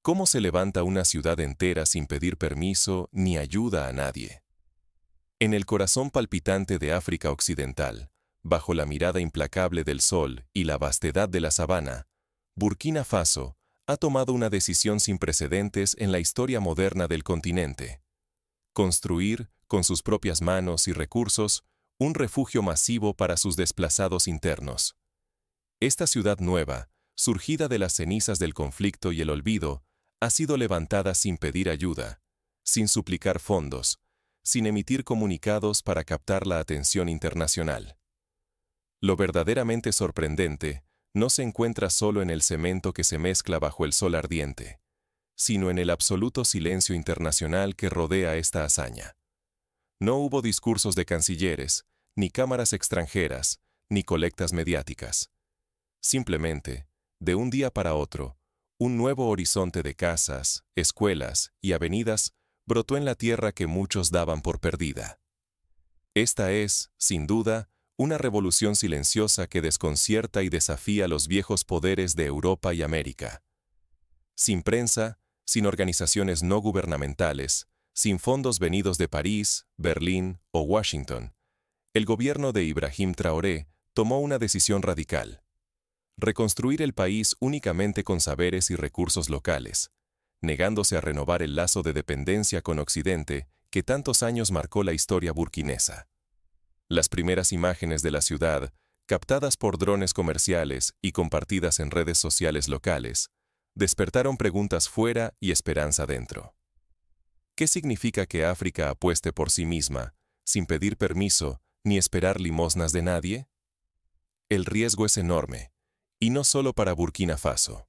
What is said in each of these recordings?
¿Cómo se levanta una ciudad entera sin pedir permiso ni ayuda a nadie? En el corazón palpitante de África Occidental, bajo la mirada implacable del sol y la vastedad de la sabana, Burkina Faso ha tomado una decisión sin precedentes en la historia moderna del continente: construir, con sus propias manos y recursos, un refugio masivo para sus desplazados internos. Esta ciudad nueva, surgida de las cenizas del conflicto y el olvido, ha sido levantada sin pedir ayuda, sin suplicar fondos, sin emitir comunicados para captar la atención internacional. Lo verdaderamente sorprendente no se encuentra solo en el cemento que se mezcla bajo el sol ardiente, sino en el absoluto silencio internacional que rodea esta hazaña. No hubo discursos de cancilleres, ni cámaras extranjeras, ni colectas mediáticas. Simplemente, de un día para otro, un nuevo horizonte de casas, escuelas y avenidas brotó en la tierra que muchos daban por perdida. Esta es, sin duda, una revolución silenciosa que desconcierta y desafía los viejos poderes de Europa y América. Sin prensa, sin organizaciones no gubernamentales, sin fondos venidos de París, Berlín o Washington, el gobierno de Ibrahim Traoré tomó una decisión radical: reconstruir el país únicamente con saberes y recursos locales, negándose a renovar el lazo de dependencia con Occidente que tantos años marcó la historia burkinesa. Las primeras imágenes de la ciudad, captadas por drones comerciales y compartidas en redes sociales locales, despertaron preguntas fuera y esperanza dentro. ¿Qué significa que África apueste por sí misma, sin pedir permiso ni esperar limosnas de nadie? El riesgo es enorme, y no solo para Burkina Faso.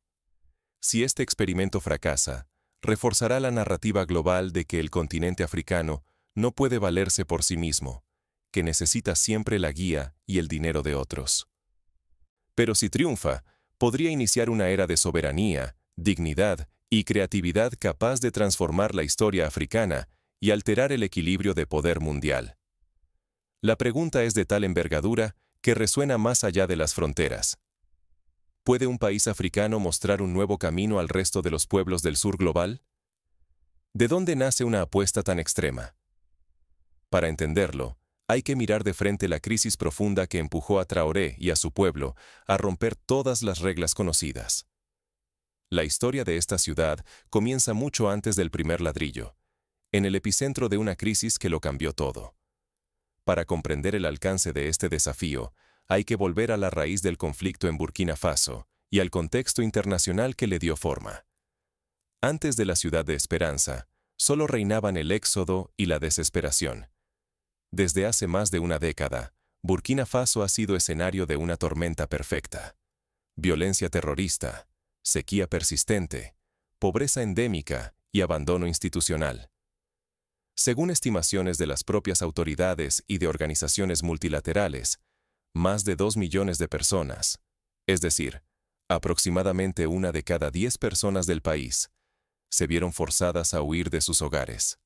Si este experimento fracasa, reforzará la narrativa global de que el continente africano no puede valerse por sí mismo, que necesita siempre la guía y el dinero de otros. Pero si triunfa, podría iniciar una era de soberanía, dignidad y creatividad capaz de transformar la historia africana y alterar el equilibrio de poder mundial. La pregunta es de tal envergadura que resuena más allá de las fronteras. ¿Puede un país africano mostrar un nuevo camino al resto de los pueblos del sur global? ¿De dónde nace una apuesta tan extrema? Para entenderlo, hay que mirar de frente la crisis profunda que empujó a Traoré y a su pueblo a romper todas las reglas conocidas. La historia de esta ciudad comienza mucho antes del primer ladrillo, en el epicentro de una crisis que lo cambió todo. Para comprender el alcance de este desafío, hay que volver a la raíz del conflicto en Burkina Faso y al contexto internacional que le dio forma. Antes de la ciudad de esperanza, solo reinaban el éxodo y la desesperación. Desde hace más de una década, Burkina Faso ha sido escenario de una tormenta perfecta: violencia terrorista, sequía persistente, pobreza endémica y abandono institucional. Según estimaciones de las propias autoridades y de organizaciones multilaterales, más de 2 millones de personas, es decir, aproximadamente 1 de cada 10 personas del país, se vieron forzadas a huir de sus hogares.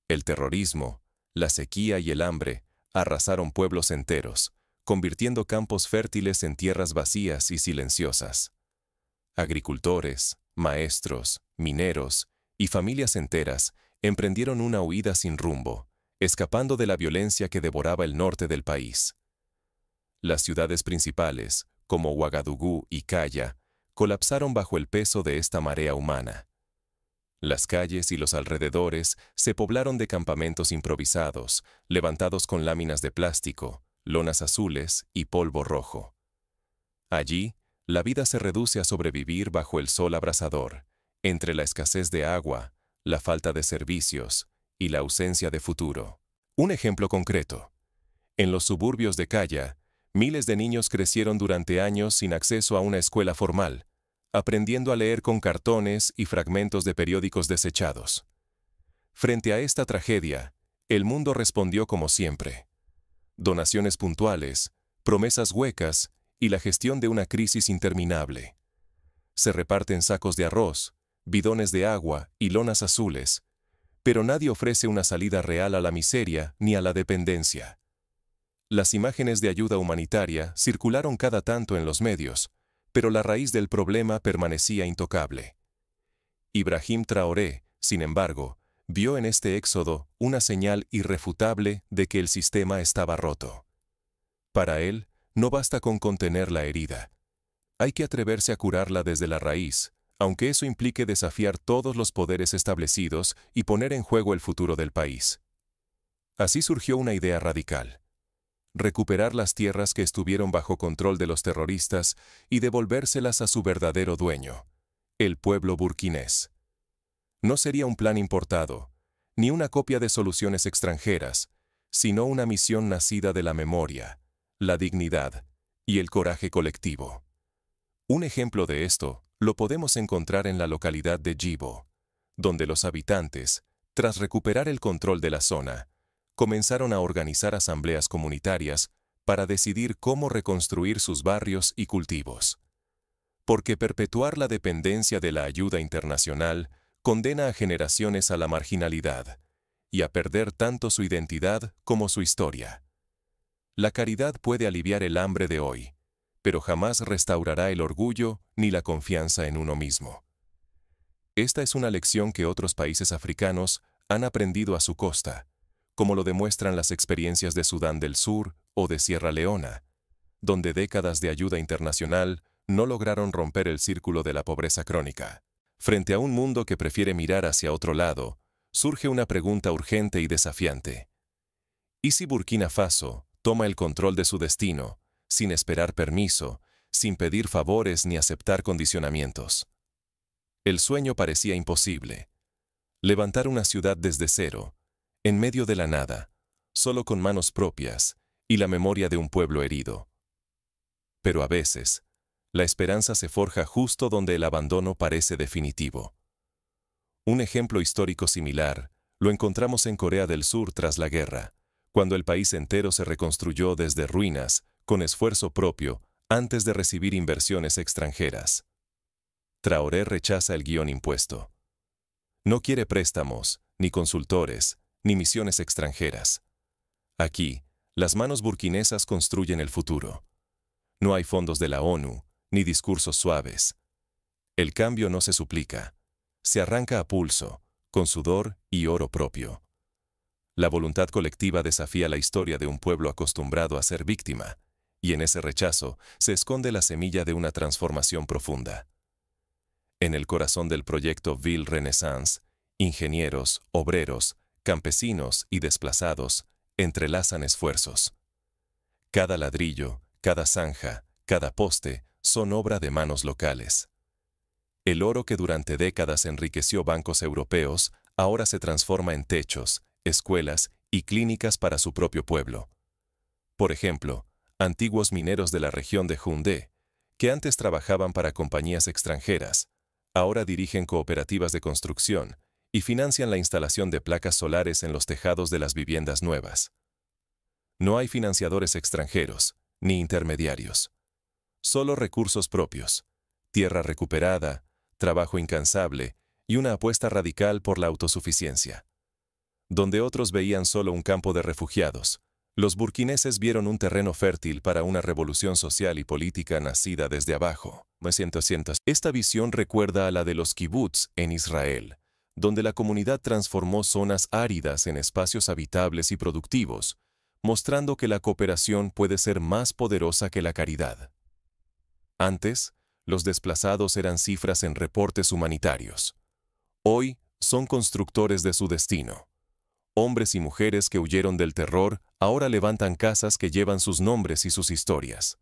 El terrorismo, la sequía y el hambre arrasaron pueblos enteros, convirtiendo campos fértiles en tierras vacías y silenciosas. Agricultores, maestros, mineros y familias enteras emprendieron una huida sin rumbo, escapando de la violencia que devoraba el norte del país. Las ciudades principales, como Ouagadougou y Kaya, colapsaron bajo el peso de esta marea humana. Las calles y los alrededores se poblaron de campamentos improvisados, levantados con láminas de plástico, lonas azules y polvo rojo. Allí, la vida se reduce a sobrevivir bajo el sol abrasador, entre la escasez de agua, la falta de servicios y la ausencia de futuro. Un ejemplo concreto: en los suburbios de Kaya, miles de niños crecieron durante años sin acceso a una escuela formal, aprendiendo a leer con cartones y fragmentos de periódicos desechados. Frente a esta tragedia, el mundo respondió como siempre: donaciones puntuales, promesas huecas y la gestión de una crisis interminable. Se reparten sacos de arroz, bidones de agua y lonas azules, pero nadie ofrece una salida real a la miseria ni a la dependencia. Las imágenes de ayuda humanitaria circularon cada tanto en los medios, pero la raíz del problema permanecía intocable. Ibrahim Traoré, sin embargo, vio en este éxodo una señal irrefutable de que el sistema estaba roto. Para él, no basta con contener la herida. Hay que atreverse a curarla desde la raíz, aunque eso implique desafiar todos los poderes establecidos y poner en juego el futuro del país. Así surgió una idea radical: recuperar las tierras que estuvieron bajo control de los terroristas y devolvérselas a su verdadero dueño, el pueblo burkinés. No sería un plan importado, ni una copia de soluciones extranjeras, sino una misión nacida de la memoria, la dignidad y el coraje colectivo. Un ejemplo de esto lo podemos encontrar en la localidad de Djibo, donde los habitantes, tras recuperar el control de la zona, comenzaron a organizar asambleas comunitarias para decidir cómo reconstruir sus barrios y cultivos. Porque perpetuar la dependencia de la ayuda internacional condena a generaciones a la marginalidad y a perder tanto su identidad como su historia. La caridad puede aliviar el hambre de hoy, pero jamás restaurará el orgullo ni la confianza en uno mismo. Esta es una lección que otros países africanos han aprendido a su costa, como lo demuestran las experiencias de Sudán del Sur o de Sierra Leona, donde décadas de ayuda internacional no lograron romper el círculo de la pobreza crónica. Frente a un mundo que prefiere mirar hacia otro lado, surge una pregunta urgente y desafiante. ¿Y si Burkina Faso toma el control de su destino, sin esperar permiso, sin pedir favores ni aceptar condicionamientos? El sueño parecía imposible. Levantar una ciudad desde cero, en medio de la nada, solo con manos propias y la memoria de un pueblo herido. Pero a veces, la esperanza se forja justo donde el abandono parece definitivo. Un ejemplo histórico similar lo encontramos en Corea del Sur tras la guerra, cuando el país entero se reconstruyó desde ruinas, con esfuerzo propio, antes de recibir inversiones extranjeras. Traoré rechaza el guión impuesto. No quiere préstamos, ni consultores, ni misiones extranjeras. Aquí, las manos burkinesas construyen el futuro. No hay fondos de la ONU, ni discursos suaves. El cambio no se suplica. Se arranca a pulso, con sudor y oro propio. La voluntad colectiva desafía la historia de un pueblo acostumbrado a ser víctima, y en ese rechazo se esconde la semilla de una transformación profunda. En el corazón del proyecto Ville Renaissance, ingenieros, obreros, campesinos y desplazados entrelazan esfuerzos. Cada ladrillo, cada zanja, cada poste son obra de manos locales. El oro que durante décadas enriqueció bancos europeos ahora se transforma en techos, escuelas y clínicas para su propio pueblo. Por ejemplo, antiguos mineros de la región de Houndé, que antes trabajaban para compañías extranjeras, ahora dirigen cooperativas de construcción y financian la instalación de placas solares en los tejados de las viviendas nuevas. No hay financiadores extranjeros, ni intermediarios. Solo recursos propios, tierra recuperada, trabajo incansable y una apuesta radical por la autosuficiencia. Donde otros veían solo un campo de refugiados, los burkineses vieron un terreno fértil para una revolución social y política nacida desde abajo. Esta visión recuerda a la de los kibutz en Israel, donde la comunidad transformó zonas áridas en espacios habitables y productivos, mostrando que la cooperación puede ser más poderosa que la caridad. Antes, los desplazados eran cifras en reportes humanitarios. Hoy son constructores de su destino. Hombres y mujeres que huyeron del terror ahora levantan casas que llevan sus nombres y sus historias.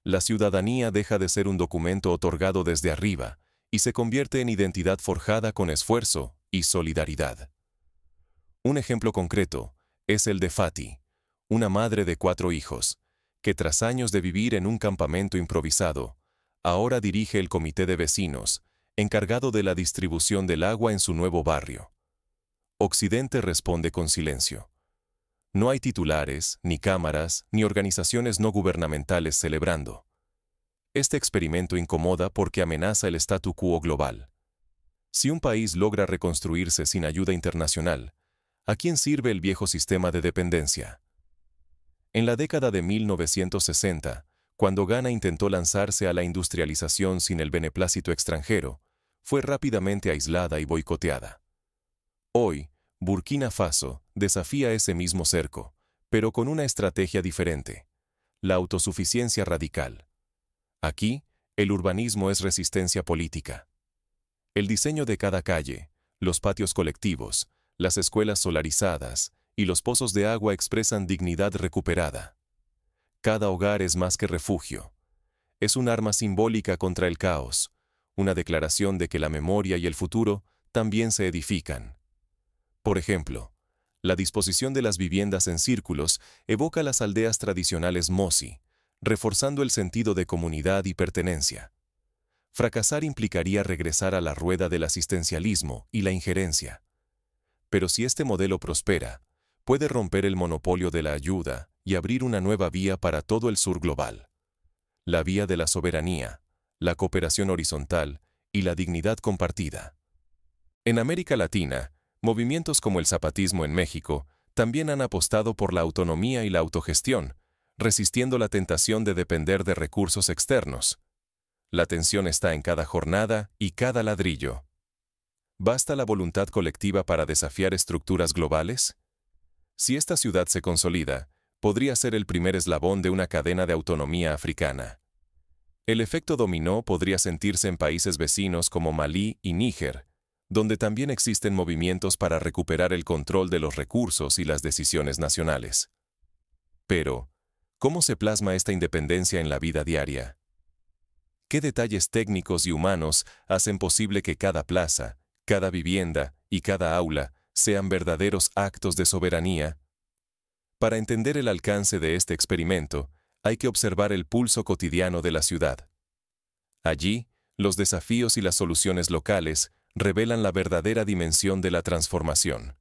La ciudadanía deja de ser un documento otorgado desde arriba y se convierte en identidad forjada con esfuerzo y solidaridad. Un ejemplo concreto es el de Fati, una madre de 4 hijos, que tras años de vivir en un campamento improvisado, ahora dirige el comité de vecinos, encargado de la distribución del agua en su nuevo barrio. Occidente responde con silencio. No hay titulares, ni cámaras, ni organizaciones no gubernamentales celebrando. Este experimento incomoda porque amenaza el statu quo global. Si un país logra reconstruirse sin ayuda internacional, ¿a quién sirve el viejo sistema de dependencia? En la década de 1960, cuando Ghana intentó lanzarse a la industrialización sin el beneplácito extranjero, fue rápidamente aislada y boicoteada. Hoy, Burkina Faso desafía ese mismo cerco, pero con una estrategia diferente: la autosuficiencia radical. Aquí, el urbanismo es resistencia política. El diseño de cada calle, los patios colectivos, las escuelas solarizadas y los pozos de agua expresan dignidad recuperada. Cada hogar es más que refugio. Es un arma simbólica contra el caos, una declaración de que la memoria y el futuro también se edifican. Por ejemplo, la disposición de las viviendas en círculos evoca las aldeas tradicionales Mosi, reforzando el sentido de comunidad y pertenencia. Fracasar implicaría regresar a la rueda del asistencialismo y la injerencia. Pero si este modelo prospera, puede romper el monopolio de la ayuda y abrir una nueva vía para todo el sur global. La vía de la soberanía, la cooperación horizontal y la dignidad compartida. En América Latina, movimientos como el zapatismo en México también han apostado por la autonomía y la autogestión, resistiendo la tentación de depender de recursos externos. La tensión está en cada jornada y cada ladrillo. ¿Basta la voluntad colectiva para desafiar estructuras globales? Si esta ciudad se consolida, podría ser el primer eslabón de una cadena de autonomía africana. El efecto dominó podría sentirse en países vecinos como Malí y Níger, donde también existen movimientos para recuperar el control de los recursos y las decisiones nacionales. Pero, ¿cómo se plasma esta independencia en la vida diaria? ¿Qué detalles técnicos y humanos hacen posible que cada plaza, cada vivienda y cada aula sean verdaderos actos de soberanía? Para entender el alcance de este experimento, hay que observar el pulso cotidiano de la ciudad. Allí, los desafíos y las soluciones locales revelan la verdadera dimensión de la transformación.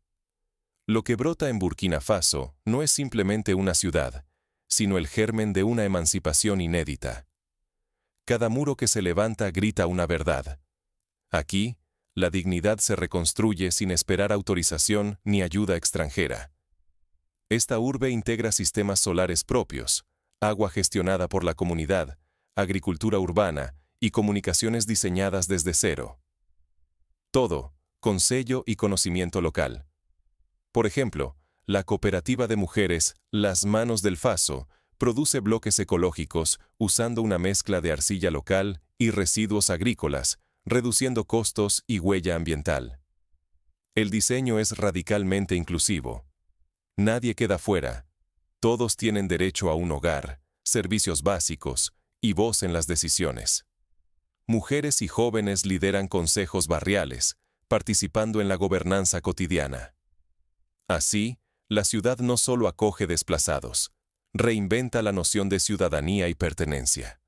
Lo que brota en Burkina Faso no es simplemente una ciudad, sino el germen de una emancipación inédita. Cada muro que se levanta grita una verdad. Aquí, la dignidad se reconstruye sin esperar autorización ni ayuda extranjera. Esta urbe integra sistemas solares propios, agua gestionada por la comunidad, agricultura urbana y comunicaciones diseñadas desde cero. Todo, con sello y conocimiento local. Por ejemplo, la cooperativa de mujeres Las Manos del Faso produce bloques ecológicos usando una mezcla de arcilla local y residuos agrícolas, reduciendo costos y huella ambiental. El diseño es radicalmente inclusivo. Nadie queda fuera. Todos tienen derecho a un hogar, servicios básicos y voz en las decisiones. Mujeres y jóvenes lideran consejos barriales, participando en la gobernanza cotidiana. Así, la ciudad no solo acoge desplazados, reinventa la noción de ciudadanía y pertenencia.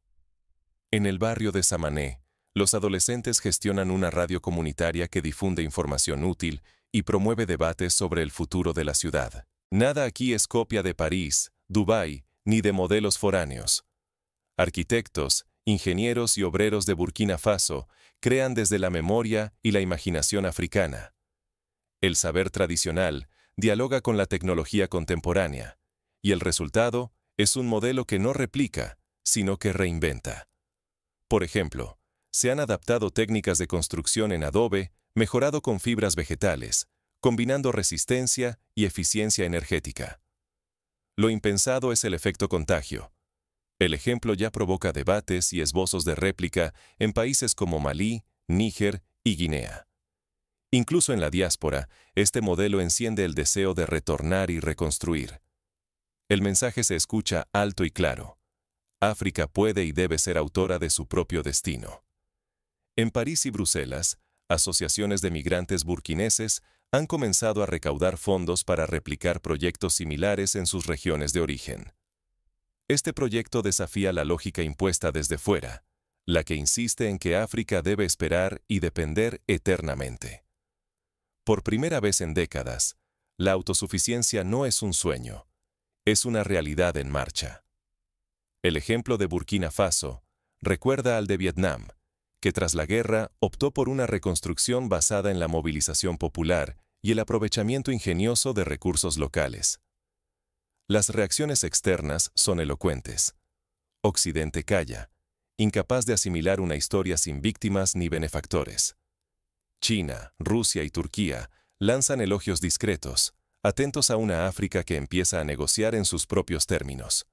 En el barrio de Samané, los adolescentes gestionan una radio comunitaria que difunde información útil y promueve debates sobre el futuro de la ciudad. Nada aquí es copia de París, Dubái, ni de modelos foráneos. Arquitectos, ingenieros y obreros de Burkina Faso crean desde la memoria y la imaginación africana. El saber tradicional dialoga con la tecnología contemporánea, y el resultado es un modelo que no replica, sino que reinventa. Por ejemplo, se han adaptado técnicas de construcción en adobe, mejorado con fibras vegetales, combinando resistencia y eficiencia energética. Lo impensado es el efecto contagio. El ejemplo ya provoca debates y esbozos de réplica en países como Malí, Níger y Guinea. Incluso en la diáspora, este modelo enciende el deseo de retornar y reconstruir. El mensaje se escucha alto y claro. África puede y debe ser autora de su propio destino. En París y Bruselas, asociaciones de migrantes burkineses han comenzado a recaudar fondos para replicar proyectos similares en sus regiones de origen. Este proyecto desafía la lógica impuesta desde fuera, la que insiste en que África debe esperar y depender eternamente. Por primera vez en décadas, la autosuficiencia no es un sueño, es una realidad en marcha. El ejemplo de Burkina Faso recuerda al de Vietnam, que tras la guerra optó por una reconstrucción basada en la movilización popular y el aprovechamiento ingenioso de recursos locales. Las reacciones externas son elocuentes. Occidente calla, incapaz de asimilar una historia sin víctimas ni benefactores. China, Rusia y Turquía lanzan elogios discretos, atentos a una África que empieza a negociar en sus propios términos.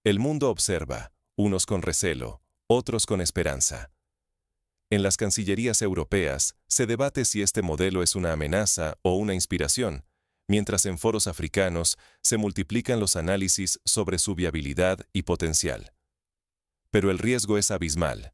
El mundo observa, unos con recelo, otros con esperanza. En las cancillerías europeas se debate si este modelo es una amenaza o una inspiración, mientras en foros africanos se multiplican los análisis sobre su viabilidad y potencial. Pero el riesgo es abismal.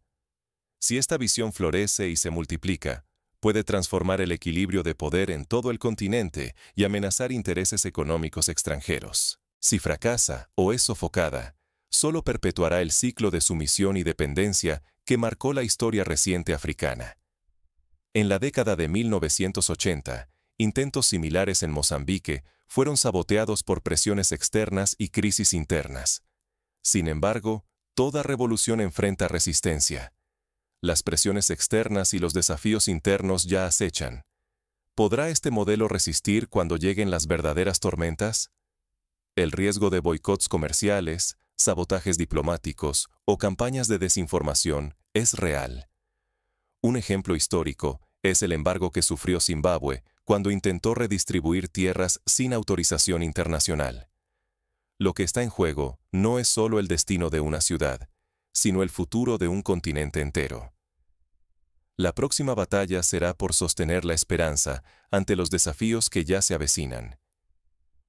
Si esta visión florece y se multiplica, puede transformar el equilibrio de poder en todo el continente y amenazar intereses económicos extranjeros. Si fracasa o es sofocada, solo perpetuará el ciclo de sumisión y dependencia que marcó la historia reciente africana. En la década de 1980, intentos similares en Mozambique fueron saboteados por presiones externas y crisis internas. Sin embargo, toda revolución enfrenta resistencia. Las presiones externas y los desafíos internos ya acechan. ¿Podrá este modelo resistir cuando lleguen las verdaderas tormentas? El riesgo de boicots comerciales, sabotajes diplomáticos o campañas de desinformación es real. Un ejemplo histórico es el embargo que sufrió Zimbabue cuando intentó redistribuir tierras sin autorización internacional. Lo que está en juego no es solo el destino de una ciudad, sino el futuro de un continente entero. La próxima batalla será por sostener la esperanza ante los desafíos que ya se avecinan.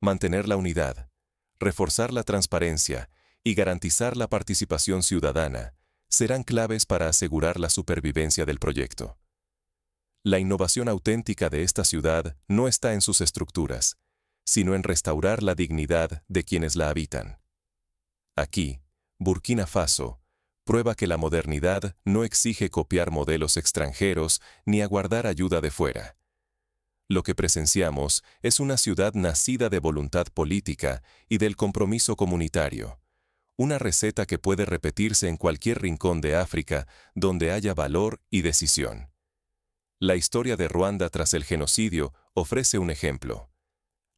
Mantener la unidad, reforzar la transparencia y garantizar la participación ciudadana serán claves para asegurar la supervivencia del proyecto. La innovación auténtica de esta ciudad no está en sus estructuras, sino en restaurar la dignidad de quienes la habitan. Aquí, Burkina Faso prueba que la modernidad no exige copiar modelos extranjeros ni aguardar ayuda de fuera. Lo que presenciamos es una ciudad nacida de voluntad política y del compromiso comunitario, una receta que puede repetirse en cualquier rincón de África donde haya valor y decisión. La historia de Ruanda tras el genocidio ofrece un ejemplo.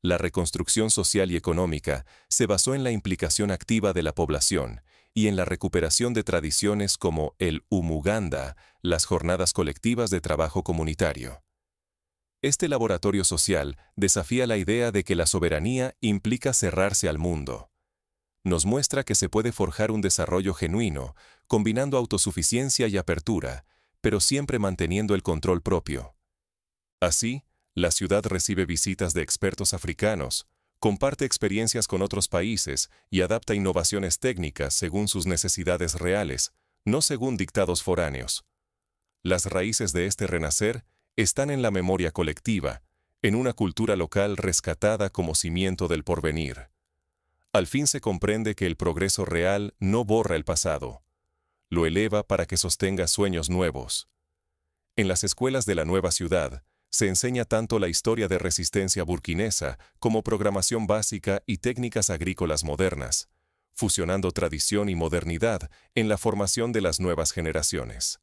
La reconstrucción social y económica se basó en la implicación activa de la población y en la recuperación de tradiciones como el Umuganda, las jornadas colectivas de trabajo comunitario. Este laboratorio social desafía la idea de que la soberanía implica cerrarse al mundo. Nos muestra que se puede forjar un desarrollo genuino, combinando autosuficiencia y apertura, pero siempre manteniendo el control propio. Así, la ciudad recibe visitas de expertos africanos, comparte experiencias con otros países y adapta innovaciones técnicas según sus necesidades reales, no según dictados foráneos. Las raíces de este renacer están en la memoria colectiva, en una cultura local rescatada como cimiento del porvenir. Al fin se comprende que el progreso real no borra el pasado, lo eleva para que sostenga sueños nuevos. En las escuelas de la nueva ciudad, se enseña tanto la historia de resistencia burkinesa como programación básica y técnicas agrícolas modernas, fusionando tradición y modernidad en la formación de las nuevas generaciones.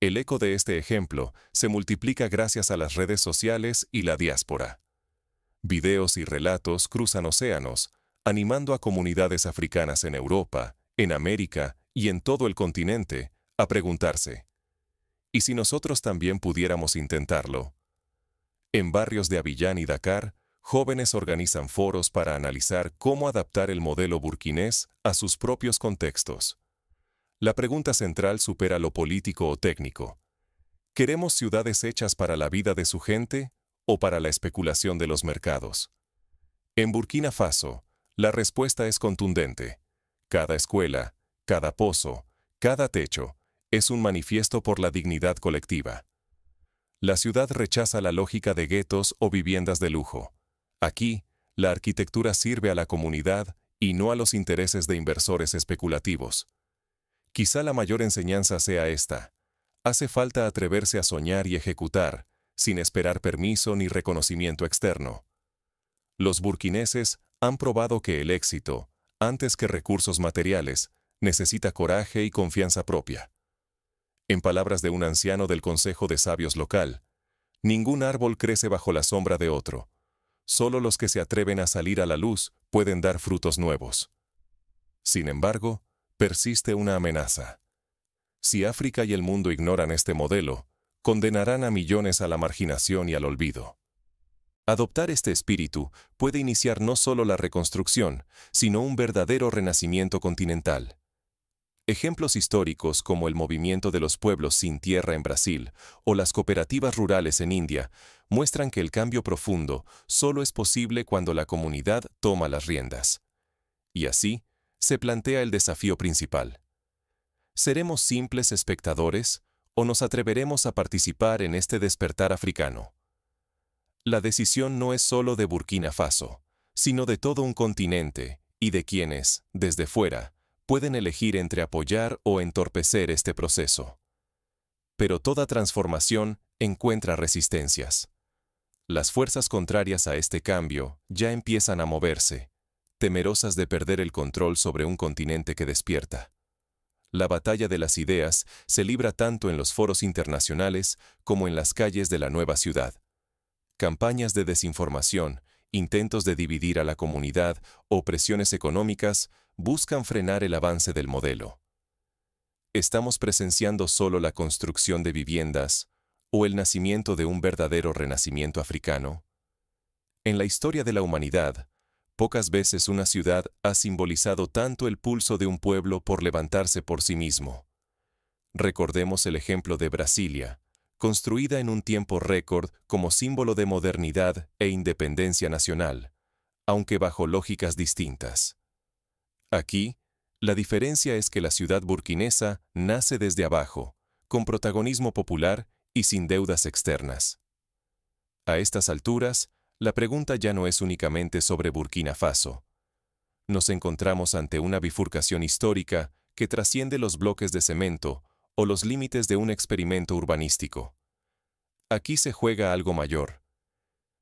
El eco de este ejemplo se multiplica gracias a las redes sociales y la diáspora. Videos y relatos cruzan océanos, animando a comunidades africanas en Europa, en América y en todo el continente a preguntarse: ¿y si nosotros también pudiéramos intentarlo? En barrios de Abiyán y Dakar, jóvenes organizan foros para analizar cómo adaptar el modelo burkinés a sus propios contextos. La pregunta central supera lo político o técnico. ¿Queremos ciudades hechas para la vida de su gente o para la especulación de los mercados? En Burkina Faso, la respuesta es contundente. Cada escuela, cada pozo, cada techo es un manifiesto por la dignidad colectiva. La ciudad rechaza la lógica de guetos o viviendas de lujo. Aquí, la arquitectura sirve a la comunidad y no a los intereses de inversores especulativos. Quizá la mayor enseñanza sea esta: hace falta atreverse a soñar y ejecutar, sin esperar permiso ni reconocimiento externo. Los burkineses han probado que el éxito, antes que recursos materiales, necesita coraje y confianza propia. En palabras de un anciano del Consejo de Sabios local, ningún árbol crece bajo la sombra de otro. Solo los que se atreven a salir a la luz pueden dar frutos nuevos. Sin embargo, persiste una amenaza. Si África y el mundo ignoran este modelo, condenarán a millones a la marginación y al olvido. Adoptar este espíritu puede iniciar no solo la reconstrucción, sino un verdadero renacimiento continental. Ejemplos históricos como el movimiento de los pueblos sin tierra en Brasil o las cooperativas rurales en India muestran que el cambio profundo solo es posible cuando la comunidad toma las riendas. Y así, se plantea el desafío principal. ¿Seremos simples espectadores o nos atreveremos a participar en este despertar africano? La decisión no es solo de Burkina Faso, sino de todo un continente y de quienes, desde fuera, pueden elegir entre apoyar o entorpecer este proceso. Pero toda transformación encuentra resistencias. Las fuerzas contrarias a este cambio ya empiezan a moverse, temerosas de perder el control sobre un continente que despierta. La batalla de las ideas se libra tanto en los foros internacionales como en las calles de la nueva ciudad. Campañas de desinformación, intentos de dividir a la comunidad o presiones económicas buscan frenar el avance del modelo. ¿Estamos presenciando solo la construcción de viviendas o el nacimiento de un verdadero renacimiento africano? En la historia de la humanidad, pocas veces una ciudad ha simbolizado tanto el pulso de un pueblo por levantarse por sí mismo. Recordemos el ejemplo de Brasilia, construida en un tiempo récord como símbolo de modernidad e independencia nacional, aunque bajo lógicas distintas. Aquí, la diferencia es que la ciudad burkinesa nace desde abajo, con protagonismo popular y sin deudas externas. A estas alturas, la pregunta ya no es únicamente sobre Burkina Faso. Nos encontramos ante una bifurcación histórica que trasciende los bloques de cemento o los límites de un experimento urbanístico. Aquí se juega algo mayor.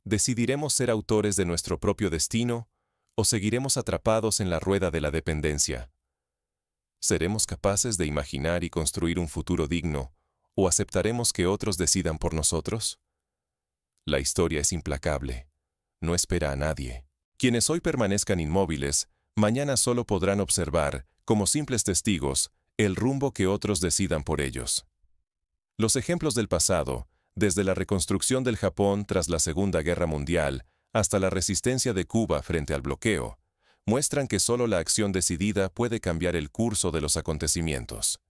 ¿Decidiremos ser autores de nuestro propio destino o seguiremos atrapados en la rueda de la dependencia? ¿Seremos capaces de imaginar y construir un futuro digno o aceptaremos que otros decidan por nosotros? La historia es implacable. No espera a nadie. Quienes hoy permanezcan inmóviles, mañana solo podrán observar, como simples testigos, el rumbo que otros decidan por ellos. Los ejemplos del pasado, desde la reconstrucción del Japón tras la Segunda Guerra Mundial hasta la resistencia de Cuba frente al bloqueo, muestran que solo la acción decidida puede cambiar el curso de los acontecimientos.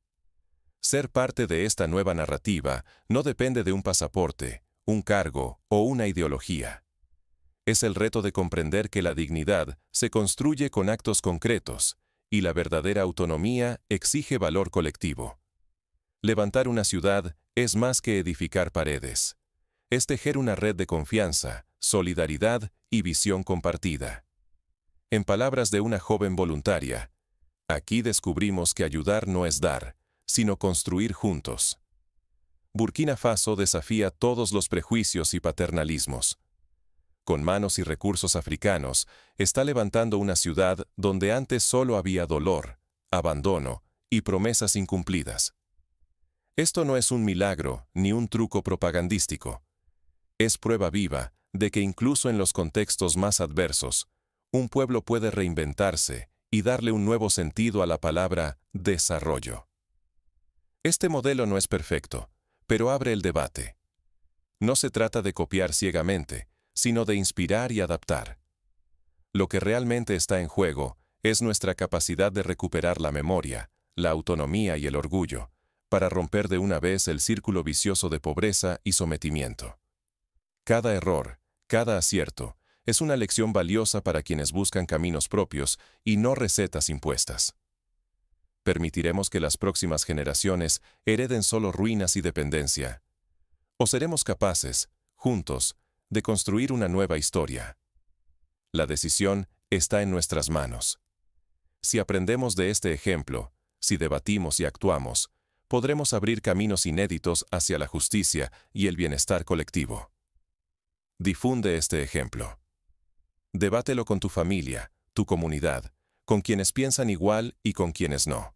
Ser parte de esta nueva narrativa no depende de un pasaporte, un cargo o una ideología. Es el reto de comprender que la dignidad se construye con actos concretos y la verdadera autonomía exige valor colectivo. Levantar una ciudad es más que edificar paredes. Es tejer una red de confianza, solidaridad y visión compartida. En palabras de una joven voluntaria, aquí descubrimos que ayudar no es dar, sino construir juntos. Burkina Faso desafía todos los prejuicios y paternalismos. Con manos y recursos africanos, está levantando una ciudad donde antes solo había dolor, abandono y promesas incumplidas. Esto no es un milagro ni un truco propagandístico. Es prueba viva de que incluso en los contextos más adversos, un pueblo puede reinventarse y darle un nuevo sentido a la palabra desarrollo. Este modelo no es perfecto, pero abre el debate. No se trata de copiar ciegamente, sino de inspirar y adaptar. Lo que realmente está en juego es nuestra capacidad de recuperar la memoria, la autonomía y el orgullo, para romper de una vez el círculo vicioso de pobreza y sometimiento. Cada error, cada acierto, es una lección valiosa para quienes buscan caminos propios y no recetas impuestas. ¿Permitiremos que las próximas generaciones hereden solo ruinas y dependencia? ¿O seremos capaces, juntos, de construir una nueva historia? La decisión está en nuestras manos. Si aprendemos de este ejemplo, si debatimos y actuamos, podremos abrir caminos inéditos hacia la justicia y el bienestar colectivo. Difunde este ejemplo. Debátelo con tu familia, tu comunidad, con quienes piensan igual y con quienes no.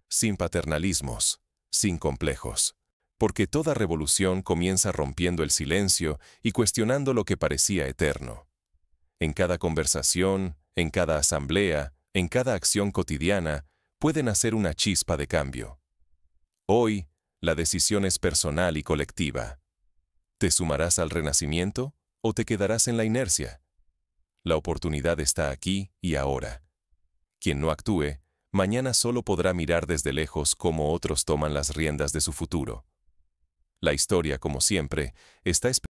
Sin paternalismos, sin complejos. Porque toda revolución comienza rompiendo el silencio y cuestionando lo que parecía eterno. En cada conversación, en cada asamblea, en cada acción cotidiana, puede nacer una chispa de cambio. Hoy, La decisión es personal y colectiva. ¿Te sumarás al renacimiento o te quedarás en la inercia? La oportunidad está aquí y ahora. Quien no actúe, mañana solo podrá mirar desde lejos cómo otros toman las riendas de su futuro. La historia, como siempre, está